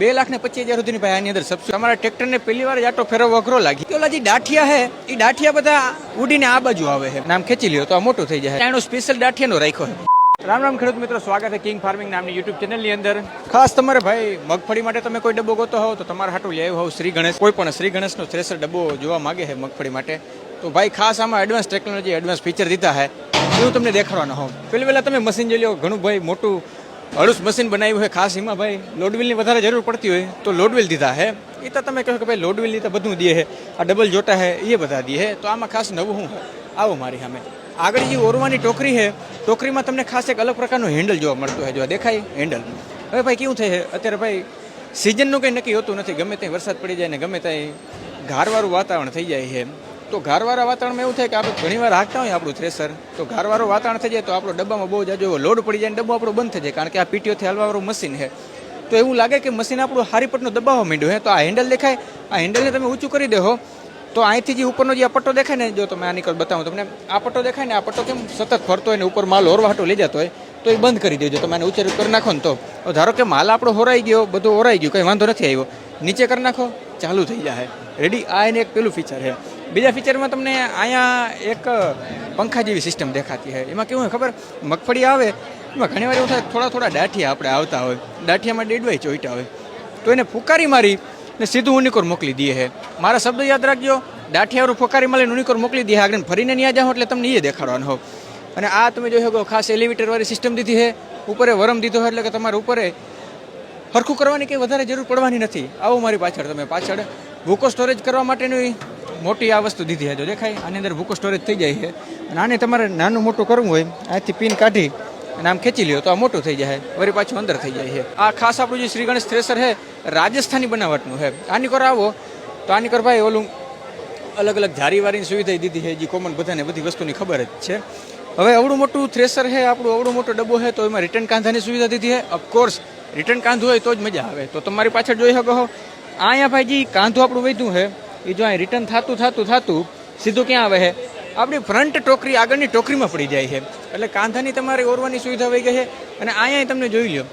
2,25,000 સુધીની ભાઈ આની અંદર સબસિડી તમારા ટ્રેક્ટરને પહેલી વાર આટો ફેરવવો અઘરો લાગી તો ઓલા જે દાઠિયા હે એ દાઠિયા બધા ઉડીને આ બાજુ આવે છે નામ ખેંચી લ્યો તો આ મોટું થઈ જાય એનો સ્પેશિયલ દાઠિયાનો રાખ્યો છે। રામ રામ ખેડૂત મિત્રો, સ્વાગત છે કિંગ ફાર્મિંગ નામની યુટ્યુબ ચેનલની અંદર। ખાસ તમારે ભાઈ મગફળી માટે તમે કોઈ ડબ્બો ગોતો હોવ તો તમારા હાટું લઈ આવ્યો હોવ શ્રી ગણેશ, કોઈ પણ શ્રી ગણેશનો થ્રેસર ડબ્બો જોવા માંગે છે મગફળી માટે તો ભાઈ ખાસ આમાં એડવાન્સ ટેકનોલોજી એડવાન્સ ફીચર દીધા છે એવું તમને દેખાડવાનો હોવ। પહેલાં તમે મશીન જોઈ લો, ઘણું ભાઈ મોટું હળુસ મશીન બનાવ્યું હોય, ખાસ એમાં ભાઈ લોડવીલની વધારે જરૂર પડતી હોય તો લોડવીલ દીધા છે। એ તો તમે કહો કે ભાઈ લોડવીલની તો બધું દે છે, આ ડબલ જોટા છે એ બધા દે છે, તો આમાં ખાસ નવું શું આવો મારી સામે આગળ જે ઓરવાની ટોકરી છે, ટોકરીમાં તમને ખાસ એક અલગ પ્રકારનું હેન્ડલ જોવા મળતું હોય, જો દેખાય હેન્ડલ। હવે ભાઈ કેવું થાય છે અત્યારે ભાઈ સિઝનનું કંઈ નક્કી હોતું નથી, ગમે ત્યાં વરસાદ પડી જાય ને ગમે ત્યાં ઘારવાળું વાતાવરણ થઈ જાય છે તો ઘારવાળા વાતાવરણમાં એવું થાય કે આપણે ઘણીવાર હાંકતા હોય આપણું થ્રેસર તો ઘારવાળું વાતાવરણ થઈ જાય તો આપણો ડબ્બામાં બહુ જાજો લોડ પડી જાય ને ડબ્બો આપણો બંધ થઈ જાય, કારણ કે આ પીટીઓથી હાલવાવાળું મશીન છે તો એવું લાગે કે મશીન આપણું હારી પટનું દબાવવા માંડ્યું છે। તો આ હેન્ડલ દેખાય, આ હેન્ડલને તમે ઊંચું કરી દેહો તો અહીંથી જે ઉપરનો જે આ પટ્ટો દેખાય ને, જો તમે આ નીકળ બતાવો તમને આ પટ્ટો દેખાય ને, આ પટ્ટો કેમ સતત ફરતો હોય ને ઉપર માલ ઓરવાટો લઈ જતો હોય તો એ બંધ કરી દેજો તમે આને ઉચ્ચાર કરી નાખો ને તો ધારો કે માલ આપણો હોરાઈ ગયો, બધું હોરાઈ ગયું, કંઈ વાંધો નથી આવ્યો, નીચે કરી નાખો ચાલુ થઈ જાય રેડી। આ એને એક પેલું ફીચર છે। બીજા ફીચરમાં તમને અહીંયા એક પંખા જેવી સિસ્ટમ દેખાતી છે, એમાં કેવું હોય ખબર, મગફળી આવે એમાં ઘણીવાર એવું થાય થોડા દાઠિયા આપણે આવતા હોય, દાઠિયામાં ડેડવાઈ ચોઈટા હોય તો એને ફુકારી મારી ને સીધું ઉનિકોર મોકલી દે છે। મારા શબ્દ યાદ રાખજો, દાઠિયાવાળું ફુકારી મારીને ઉનિકોર મોકલી દે, આગળ ફરીને ત્યાં જાઓ એટલે તમને એ દેખાડવાનું હો। અને આ તમે જોઈ શકો ખાસ એલિવેટરવાળી સિસ્ટમ દીધી છે, ઉપરે વરમ દીધો હોય એટલે કે તમારે ઉપરે હરખું કરવાની કંઈ વધારે જરૂર પડવાની નથી। આવું મારી પાછળ તમે પાછળ ભૂકો સ્ટોરેજ કરવા માટેની મોટી આ વસ્તુ દીધી છે, જો દેખાય આની અંદર ભૂકો સ્ટોરેજ થઈ જાય છે અને આને તમારે નાનું મોટું કરવું હોય આથી પિન કાઢી અને આમ ખેંચી લ્યો તો આ મોટું થઈ જાય, વળી પાછું અંદર થઈ જાય છે। આ ખાસ આપણું જે શ્રી ગણેશ થ્રેસર છે રાજસ્થાની બનાવટનું છે। આની કર આવો તો આની કર ભાઈ ઓલું અલગ અલગ જારીવાળીની સુવિધા દીધી છે જે કોમન બધાને બધી વસ્તુની ખબર જ છે। હવે અવડું મોટું થ્રેસર છે આપણું, અવડું મોટો ડબ્બો છે તો એમાં રિટર્ન કાંધાની સુવિધા દીધી છે। ઓફકોર્સ રિટર્ન કાંધું હોય તો જ મજા આવે, તો તમારી પાછળ જોઈ શકો છો અહીંયા ભાઈ જે કાંધું આપણું વધ્યું છે એ જો અહીં રિટર્ન થતું સીધું ક્યાં આવે છે આપણી ફ્રન્ટ ટોકરી આગળની ટોકરીમાં પડી જાય છે, એટલે કાંધાની તમારી ઓરવાની સુવિધા વહી ગઈ છે। અને અહીંયા તમને જોઈ લો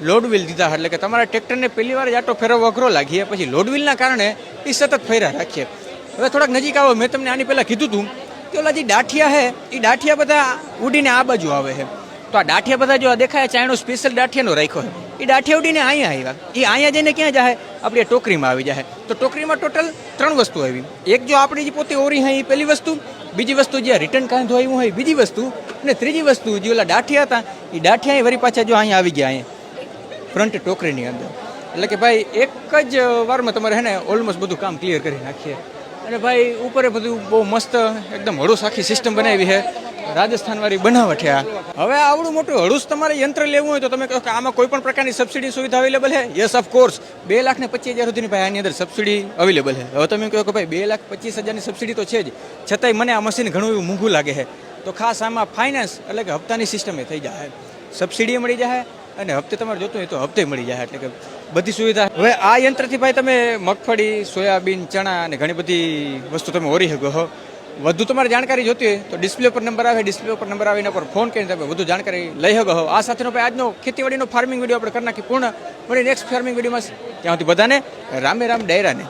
લોડ વ્હીલ દીધા, એટલે કે તમારા ટ્રેક્ટરને પહેલી વાર આટો ફેરવવો અઘરો લાગીએ પછી લોડ વ્હીલના કારણે એ સતત ફેરા રાખીએ। હવે થોડાક નજીક આવો, મેં તમને આની પહેલાં કીધું હતું કે ઓલા જે દાઠિયા છે એ દાઠિયા બધા ઉડીને આ બાજુ આવે છે તો આ દાઠિયા બધા જો દેખાય ચાયનો સ્પેશિયલ દાઠિયાનો રાખ્યો છે, એ દાઠિયા ઉડીને અહીંયા આવ્યા, એ અહીંયા જઈને ક્યાં જાય આપણી ટોકરીમાં આવી જાય। તો ટોકરીમાં ટોટલ 3 વસ્તુ આવી, એક જો આપણી જે પોતે ઓરી હોય એ પહેલી વસ્તુ, બીજી વસ્તુ જે રિટર્ન કાંધો આવ્યું હોય બીજી વસ્તુ, અને ત્રીજી વસ્તુ જે ઓલા દાઠિયા હતા એ દાઠિયા વળી પાછા જો અહીંયા આવી ગયા અહીંયા ફ્રન્ટ ટોકરીની અંદર, એટલે કે ભાઈ એક જ વારમાં તમારે હે ને ઓલમોસ્ટ બધું કામ ક્લિયર કરી નાખીએ। અને ભાઈ ઉપરે બધું બહુ મસ્ત એકદમ હળુસ આખી સિસ્ટમ બનાવી છે, રાજસ્થાનવાળી બનાવટ છે આ। હવે આવડું મોટું હળુસ તમારે યંત્ર લેવું હોય તો તમે કહો કે આમાં કોઈ પણ પ્રકારની સબસિડી સુવિધા અવેલેબલ છે? યસ ઓફકોર્સ, 2,25,000 સુધીની ભાઈ આની અંદર સબસિડી અવેલેબલ છે। હવે તમે કહો કે ભાઈ 2,25,000ની સબસિડી તો છે જ, છતાંય મને આ મશીન ઘણું એવું મોંઘું લાગે છે, તો ખાસ આમાં ફાઇનાન્સ એટલે કે હપ્તાની સિસ્ટમે થઈ જાય, સબસિડી મળી જાય અને હપ્તે તમારે જોતું હોય તો હપ્તે મળી જાય, એટલે કે બધી સુવિધા। હવે આ યંત્રથી ભાઈ તમે મગફળી, સોયાબીન, ચણા અને ઘણી બધી વસ્તુ તમે ઓરી શકો છો। વધુ તમારે જાણકારી જોતી હોય તો ડિસ્પ્લે પર નંબર આવે, ડિસ્પ્લે પર નંબર આવે એના પર ફોન કરીને તમે વધુ જાણકારી લઈ શકો છો। આ સાથેનો ભાઈ આજનો ખેતીવાડીનો ફાર્મિંગ વિડીયો આપણે કરી નાખી પૂર્ણ, મળી નેક્સ્ટ ફાર્મિંગ વિડીયોમાં, ત્યાંથી બધાને રામે રામ ડાયરાને।